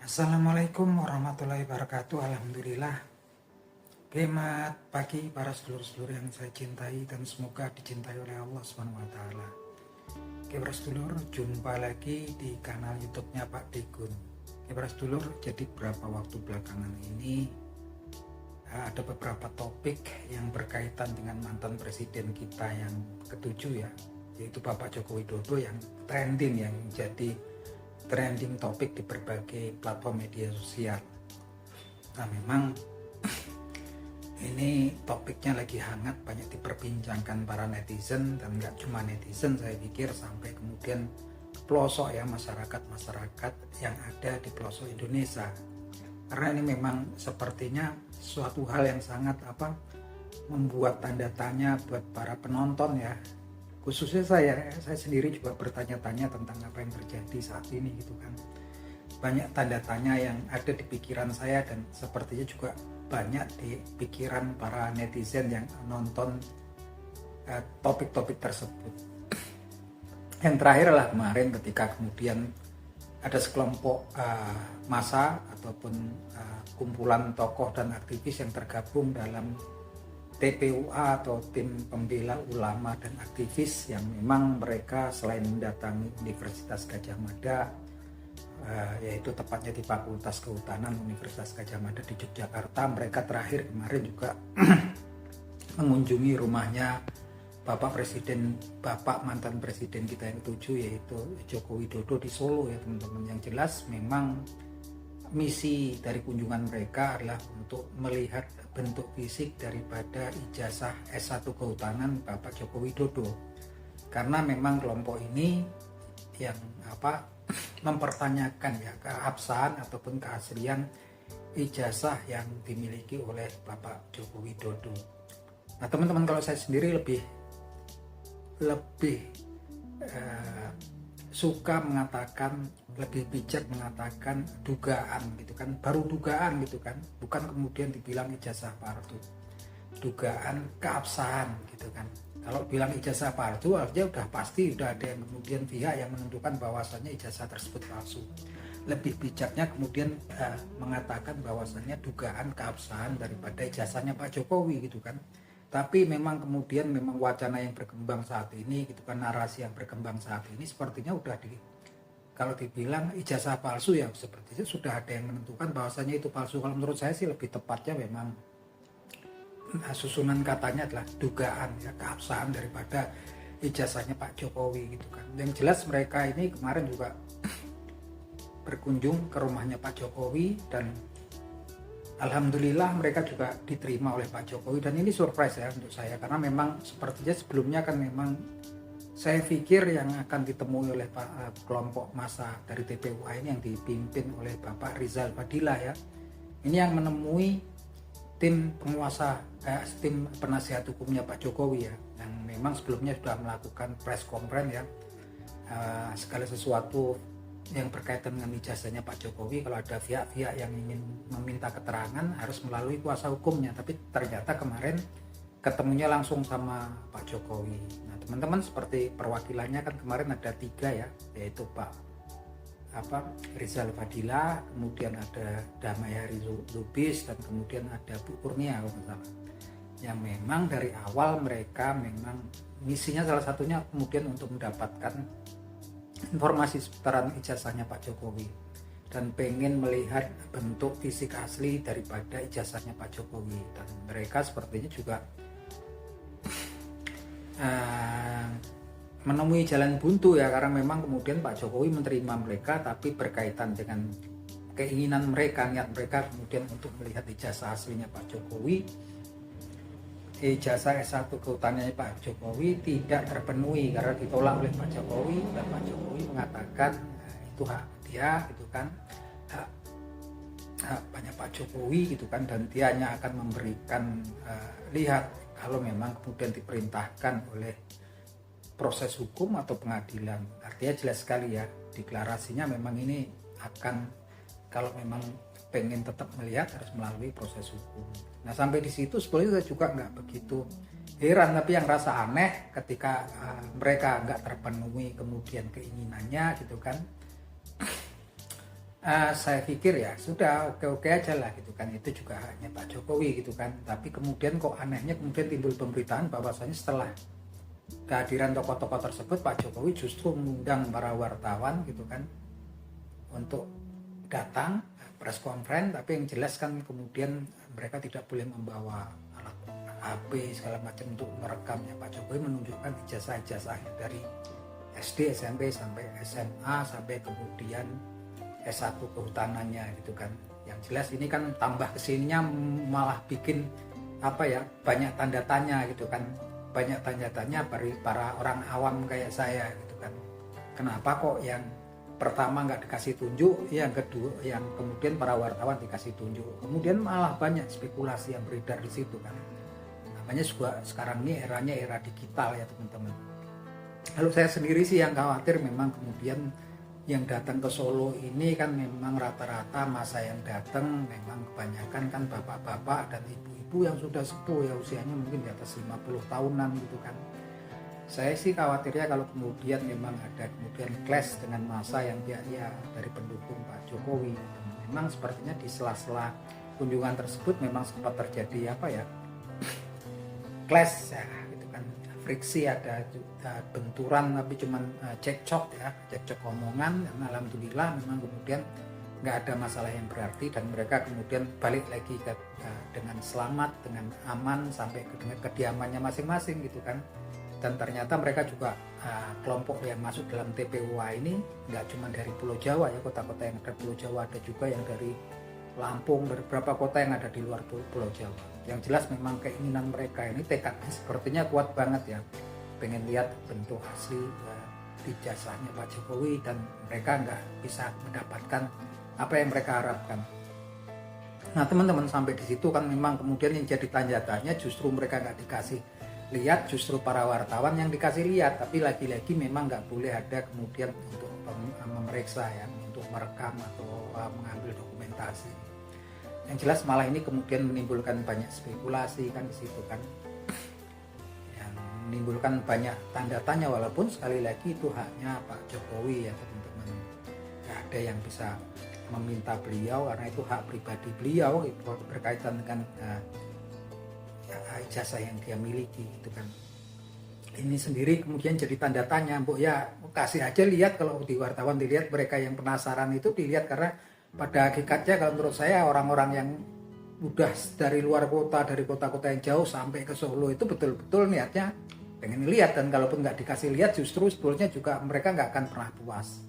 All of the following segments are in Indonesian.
Assalamualaikum warahmatullahi wabarakatuh. Alhamdulillah. Selamat pagi para sedulur-sedulur yang saya cintai dan semoga dicintai oleh Allah Subhanahu wa taala. Oke para sedulur, jumpa lagi di kanal YouTube-nya Pak Degun. Oke para sedulur, jadi beberapa waktu belakangan ini ada beberapa topik yang berkaitan dengan mantan presiden kita yang ketujuh ya, yaitu Bapak Joko Widodo yang trending, yang jadi trending topik di berbagai platform media sosial. Nah memang ini topiknya lagi hangat, banyak diperbincangkan para netizen, dan nggak cuma netizen, saya pikir sampai kemudian pelosok ya, masyarakat yang ada di pelosok Indonesia. Karena ini memang sepertinya suatu hal yang sangat membuat tanda tanya buat para penonton ya. Khususnya saya sendiri juga bertanya-tanya tentang apa yang terjadi saat ini gitu kan. Banyak tanda tanya yang ada di pikiran saya dan sepertinya juga banyak di pikiran para netizen yang nonton topik-topik tersebut. Yang terakhir adalah kemarin ketika kemudian ada sekelompok massa ataupun kumpulan tokoh dan aktivis yang tergabung dalam TPUA atau tim pembela ulama dan aktivis, yang memang mereka selain mendatangi Universitas Gadjah Mada, yaitu tepatnya di Fakultas Kehutanan Universitas Gadjah Mada di Yogyakarta, mereka terakhir kemarin juga mengunjungi rumahnya Bapak mantan presiden kita yang ketujuh, yaitu Joko Widodo di Solo ya teman-teman. Yang jelas memang misi dari kunjungan mereka adalah untuk melihat bentuk fisik daripada ijazah S1 Kehutanan Bapak Joko Widodo. Karena memang kelompok ini yang mempertanyakan ya keabsahan ataupun keaslian ijazah yang dimiliki oleh Bapak Joko Widodo. Nah teman-teman, kalau saya sendiri lebih suka mengatakan, lebih bijak mengatakan dugaan gitu kan, baru dugaan gitu kan, bukan kemudian dibilang ijazah palsu, dugaan keabsahan gitu kan. Kalau bilang ijazah palsu artinya udah pasti, udah ada yang kemudian pihak yang menentukan bahwasannya ijazah tersebut palsu. Lebih bijaknya kemudian mengatakan bahwasannya dugaan keabsahan daripada ijazahnya Pak Jokowi gitu kan. Tapi memang kemudian wacana yang berkembang saat ini gitu kan, narasi yang berkembang saat ini sepertinya udah kalau dibilang ijazah palsu ya sepertinya sudah ada yang menentukan bahwasanya itu palsu. Kalau menurut saya sih lebih tepatnya memang susunan katanya adalah dugaan ya keabsahan daripada ijazahnya Pak Jokowi gitu kan. Yang jelas mereka ini kemarin juga berkunjung ke rumahnya Pak Jokowi dan alhamdulillah mereka juga diterima oleh Pak Jokowi, dan ini surprise ya untuk saya, karena memang sepertinya sebelumnya kan memang saya pikir yang akan ditemui oleh kelompok massa dari TPUA ini yang dipimpin oleh Bapak Rizal Fadila ya, ini yang menemui tim penguasa, tim penasihat hukumnya Pak Jokowi ya, yang memang sebelumnya sudah melakukan press conference ya, segala sesuatu yang berkaitan dengan ijazahnya Pak Jokowi, kalau ada pihak-pihak yang ingin meminta keterangan harus melalui kuasa hukumnya. Tapi ternyata kemarin ketemunya langsung sama Pak Jokowi. Nah teman-teman, seperti perwakilannya kan kemarin ada 3 ya, yaitu Pak Rizal Fadila, kemudian ada Damayari Lubis, dan kemudian ada Bu Kurnia kalau nggak salah. Yang memang dari awal mereka memang misinya salah satunya kemudian untuk mendapatkan informasi seputaran ijazahnya Pak Jokowi dan pengen melihat bentuk fisik asli daripada ijazahnya Pak Jokowi. Dan mereka sepertinya juga menemui jalan buntu ya, karena memang kemudian Pak Jokowi menerima mereka, tapi berkaitan dengan keinginan mereka, niat mereka kemudian untuk melihat ijazah aslinya Pak Jokowi, ijazah S1 kehutanannya Pak Jokowi tidak terpenuhi karena ditolak oleh Pak Jokowi, dan Pak Jokowi mengatakan itu hak dia gitu kan, hak banyak Pak Jokowi gitu kan, dan dia hanya akan memberikan lihat kalau memang kemudian diperintahkan oleh proses hukum atau pengadilan. Artinya jelas sekali ya, deklarasinya memang ini akan, kalau memang pengen tetap melihat harus melalui proses hukum. Nah sampai di situ sebenarnya saya juga nggak begitu heran, tapi yang rasa aneh ketika mereka nggak terpenuhi kemudian keinginannya gitu kan, Saya pikir ya sudah oke-oke aja lah gitu kan, itu juga haknya Pak Jokowi gitu kan. Tapi kemudian kok anehnya kemudian timbul pemberitaan bahwasanya setelah kehadiran tokoh-tokoh tersebut Pak Jokowi justru mengundang para wartawan gitu kan untuk datang press conference, tapi yang jelas kan kemudian mereka tidak boleh membawa alat HP segala macam untuk merekamnya. Pak Jokowi menunjukkan ijazah-ijazahnya dari SD, SMP sampai SMA sampai kemudian S1 kehutanannya gitu kan. Yang jelas ini kan tambah kesininya malah bikin apa ya, banyak tanda tanya gitu kan, banyak tanda tanya bagi para orang awam kayak saya gitu kan. Kenapa kok yang pertama nggak dikasih tunjuk, yang kedua yang kemudian para wartawan dikasih tunjuk, kemudian malah banyak spekulasi yang beredar di situ kan. Namanya juga sekarang ini eranya era digital ya teman-teman. Kalau saya sendiri sih yang khawatir memang kemudian yang datang ke Solo ini kan memang rata-rata masa yang datang memang kebanyakan kan bapak-bapak dan ibu-ibu yang sudah sepuh ya, usianya mungkin di atas 50 tahunan gitu kan. Saya sih khawatirnya kalau kemudian memang ada kemudian clash dengan masa yang dia dari pendukung Pak Jokowi. Memang sepertinya di sela-sela kunjungan tersebut memang sempat terjadi apa ya, clash ya gitu kan, friksi, ada benturan tapi cuman cekcok ya, cekcok omongan. Dan alhamdulillah memang kemudian nggak ada masalah yang berarti dan mereka kemudian balik lagi dengan selamat, dengan aman sampai ke kediamannya masing-masing gitu kan. Dan ternyata mereka juga kelompok yang masuk dalam TPUA ini nggak cuma dari Pulau Jawa ya, kota-kota yang ada Pulau Jawa, ada juga yang dari Lampung, dari beberapa kota yang ada di luar Pulau Jawa. Yang jelas memang keinginan mereka ini, tekadnya sepertinya kuat banget ya, pengen lihat bentuk asli ijazahnya Pak Jokowi, dan mereka nggak bisa mendapatkan apa yang mereka harapkan. Nah teman-teman, sampai di situ kan memang kemudian yang jadi tanda tanya justru mereka nggak dikasih lihat, justru para wartawan yang dikasih lihat. Tapi lagi-lagi memang nggak boleh ada kemudian untuk memeriksa ya, untuk merekam atau mengambil dokumentasi. Yang jelas malah ini kemudian menimbulkan banyak spekulasi kan di situ kan, yang menimbulkan banyak tanda tanya, walaupun sekali lagi itu haknya Pak Jokowi ya teman-teman. Nggak ada yang bisa meminta beliau karena itu hak pribadi beliau berkaitan dengan ijazah yang dia miliki gitu kan. Ini sendiri kemudian jadi tanda tanya, Mbok ya kasih aja lihat, kalau di wartawan dilihat, mereka yang penasaran itu dilihat, karena pada hakikatnya kalau menurut saya orang-orang yang udah dari luar kota, dari kota-kota yang jauh sampai ke Solo itu betul-betul niatnya pengen lihat, dan kalaupun nggak dikasih lihat justru sebetulnya juga mereka nggak akan pernah puas,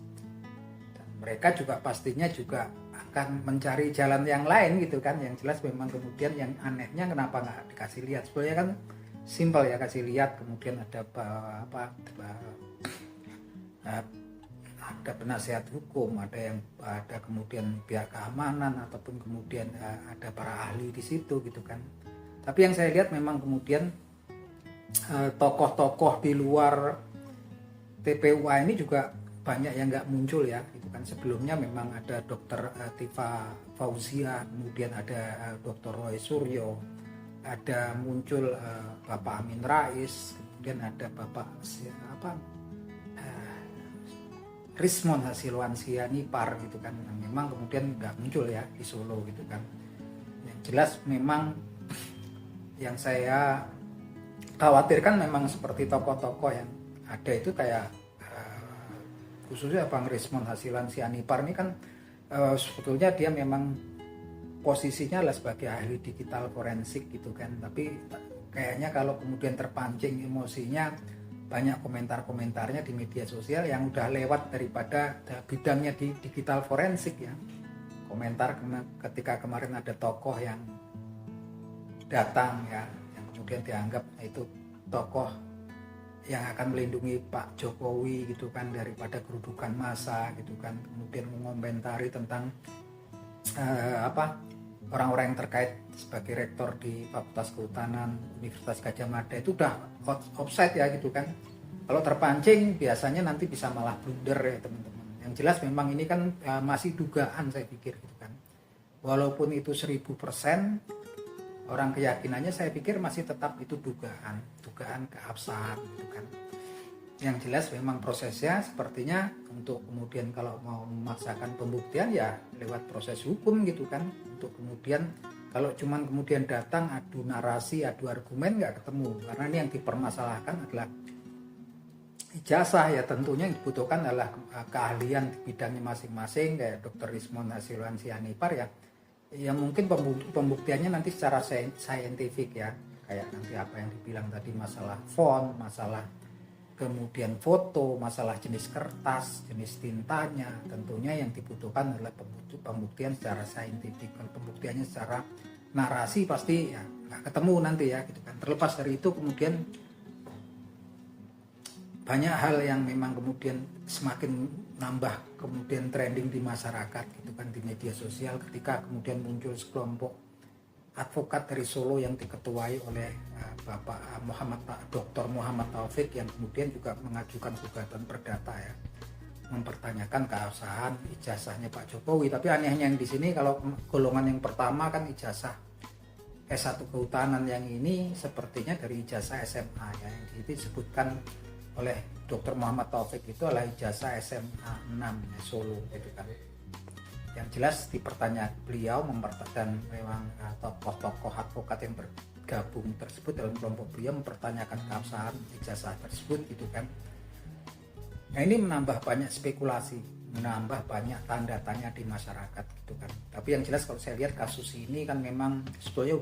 dan mereka juga pastinya juga akan mencari jalan yang lain gitu kan. Yang jelas memang kemudian yang anehnya kenapa nggak dikasih lihat, sebenarnya kan simpel ya, kasih lihat kemudian ada ada penasihat hukum, ada kemudian pihak keamanan, ataupun kemudian ada para ahli di situ gitu kan. Tapi yang saya lihat memang kemudian tokoh-tokoh di luar TPUA ini juga banyak yang nggak muncul ya gitu kan. Sebelumnya memang ada Dr. Tifa Fauzia, kemudian ada Dr. Roy Suryo, ada muncul Bapak Amin Rais, kemudian ada Bapak Rismon Hasilwan Sianipar gitu kan. Memang kemudian nggak muncul ya di Solo gitu kan. Yang jelas memang yang saya khawatirkan memang seperti tokoh-tokoh yang ada itu kayak khususnya Bang Rismon Hasilan Sianipar ini kan sebetulnya dia memang posisinya adalah sebagai ahli digital forensik gitu kan. Tapi kayaknya kalau kemudian terpancing emosinya, banyak komentar-komentarnya di media sosial yang udah lewat daripada bidangnya di digital forensik ya. Komentar ketika kemarin ada tokoh yang datang ya, yang kemudian dianggap itu tokoh yang akan melindungi Pak Jokowi gitu kan daripada kerudukan massa gitu kan, kemudian mengomentari tentang orang-orang yang terkait sebagai rektor di Fakultas Kehutanan Universitas Gadjah Mada itu udah offside ya gitu kan. Kalau terpancing biasanya nanti bisa malah blunder ya teman-teman. Yang jelas memang ini kan masih dugaan saya pikir gitu kan. Walaupun itu 1000%, orang keyakinannya saya pikir masih tetap itu dugaan keabsahan gitu kan. Yang jelas memang prosesnya sepertinya untuk kemudian kalau mau memaksakan pembuktian ya lewat proses hukum gitu kan, untuk kemudian kalau cuman kemudian datang adu narasi, adu argumen nggak ketemu, karena ini yang dipermasalahkan adalah ijazah. Ya tentunya yang dibutuhkan adalah keahlian di bidangnya masing-masing, kayak Dr. Rismon Hasiluan Sianipar ya mungkin pembuktiannya nanti secara saintifik ya, kayak nanti apa yang dibilang tadi, masalah font, masalah kemudian foto, masalah jenis kertas, jenis tintanya. Tentunya yang dibutuhkan adalah pembuktian secara saintifik. Kalau pembuktiannya secara narasi pasti ya nggak ketemu nanti ya gitu kan. Terlepas dari itu kemudian banyak hal yang memang kemudian semakin nambah kemudian trending di masyarakat gitu kan, di media sosial, ketika kemudian muncul sekelompok advokat dari Solo yang diketuai oleh Bapak Dr. Muhammad Taufik, yang kemudian juga mengajukan gugatan perdata ya, mempertanyakan keabsahan ijazahnya Pak Jokowi. Tapi anehnya yang di sini, kalau golongan yang pertama kan ijazah S1 kehutanan, yang ini sepertinya dari ijazah SMA ya, yang disebutkan oleh Dr. Muhammad Taufik itu adalah ijazah SMA 6 ya, Solo gitu kan. Yang jelas dipertanyaan beliau dan memang tokoh-tokoh advokat yang bergabung tersebut dalam kelompok beliau mempertanyakan keabsahan ijazah tersebut gitu kan. Nah ini menambah banyak spekulasi, menambah banyak tanda tanya di masyarakat gitu kan. Tapi yang jelas kalau saya lihat kasus ini kan memang sebetulnya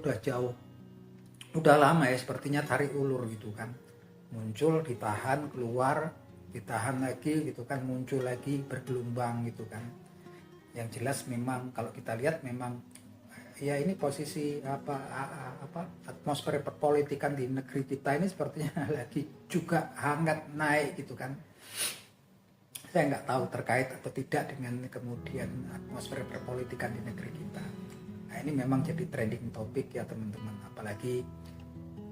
udah lama ya, sepertinya tarik ulur gitu kan. Muncul, ditahan, keluar, ditahan lagi gitu kan, muncul lagi, bergelombang gitu kan. Yang jelas memang kalau kita lihat memang ya ini posisi atmosfer perpolitikan di negeri kita ini sepertinya lagi juga hangat naik gitu kan. Saya nggak tahu terkait atau tidak dengan kemudian atmosfer perpolitikan di negeri kita. Nah ini memang jadi trending topik ya teman-teman, apalagi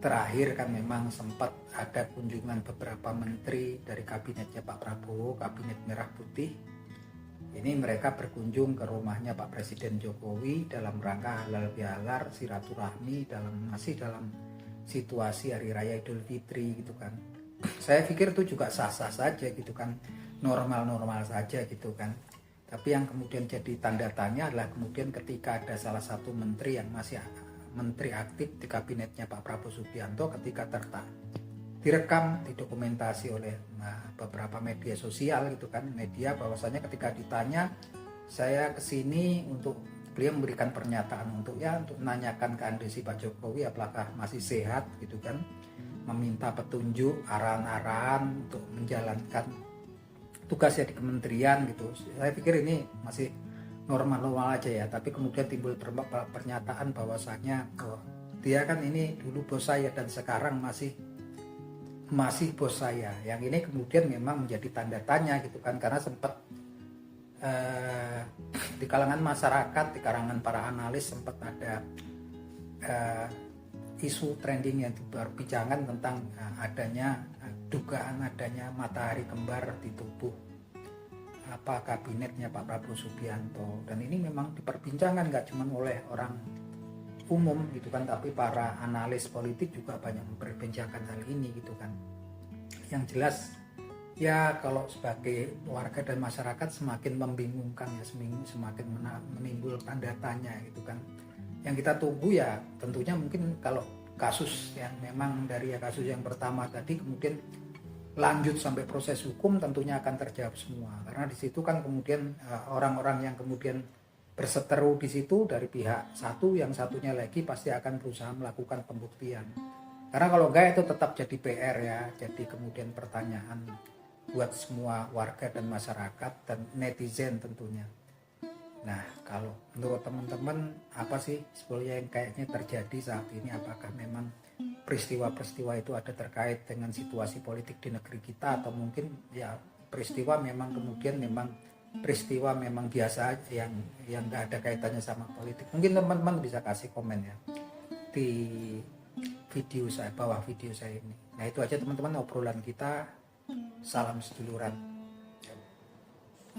terakhir kan memang sempat ada kunjungan beberapa menteri dari kabinetnya Pak Prabowo, kabinet merah putih. Ini mereka berkunjung ke rumahnya Pak Presiden Jokowi dalam rangka halal bihalal silaturahmi masih dalam situasi Hari Raya Idul Fitri gitu kan. Saya pikir itu juga sah-sah saja gitu kan, normal-normal saja gitu kan. Tapi yang kemudian jadi tanda tanya adalah kemudian ketika ada salah satu menteri yang masih menteri aktif di kabinetnya Pak Prabowo Subianto, ketika direkam, didokumentasi oleh beberapa media sosial gitu kan, media, bahwasanya ketika ditanya, saya kesini untuk, beliau memberikan pernyataan untuk menanyakan kondisi Pak Jokowi apakah masih sehat gitu kan, meminta petunjuk, arahan-arahan untuk menjalankan tugasnya di kementerian gitu. Saya pikir ini masih normal-normal aja ya, tapi kemudian timbul pernyataan bahwasanya dia kan ini dulu bos saya dan sekarang masih bos saya. Yang ini kemudian memang menjadi tanda tanya gitu kan, karena sempat di kalangan masyarakat, di kalangan para analis sempat ada isu trending yang diperbincangan tentang dugaan adanya matahari kembar di tubuh kabinetnya Pak Prabowo Subianto. Dan ini memang diperbincangkan nggak cuma oleh orang umum gitu kan, tapi para analis politik juga banyak memperbincangkan hal ini gitu kan. Yang jelas ya kalau sebagai warga dan masyarakat semakin membingungkan ya, semakin menimbulkan tanda tanya gitu kan. Yang kita tunggu ya tentunya mungkin kalau kasus yang memang dari kasus yang pertama tadi kemudian lanjut sampai proses hukum, tentunya akan terjawab semua, karena di situ kan kemudian orang-orang yang kemudian berseteru di situ dari pihak satu, yang satunya lagi pasti akan berusaha melakukan pembuktian. Karena kalau enggak itu tetap jadi PR ya, jadi kemudian pertanyaan buat semua warga dan masyarakat dan netizen tentunya. Nah, kalau menurut teman-teman apa sih sebetulnya yang kayaknya terjadi saat ini? Apakah memang peristiwa-peristiwa itu ada terkait dengan situasi politik di negeri kita, atau mungkin ya peristiwa memang kemudian peristiwa biasa yang nggak ada kaitannya sama politik? Mungkin teman-teman bisa kasih komen ya di bawah video saya ini. Nah itu aja teman-teman obrolan kita. Salam seduluran.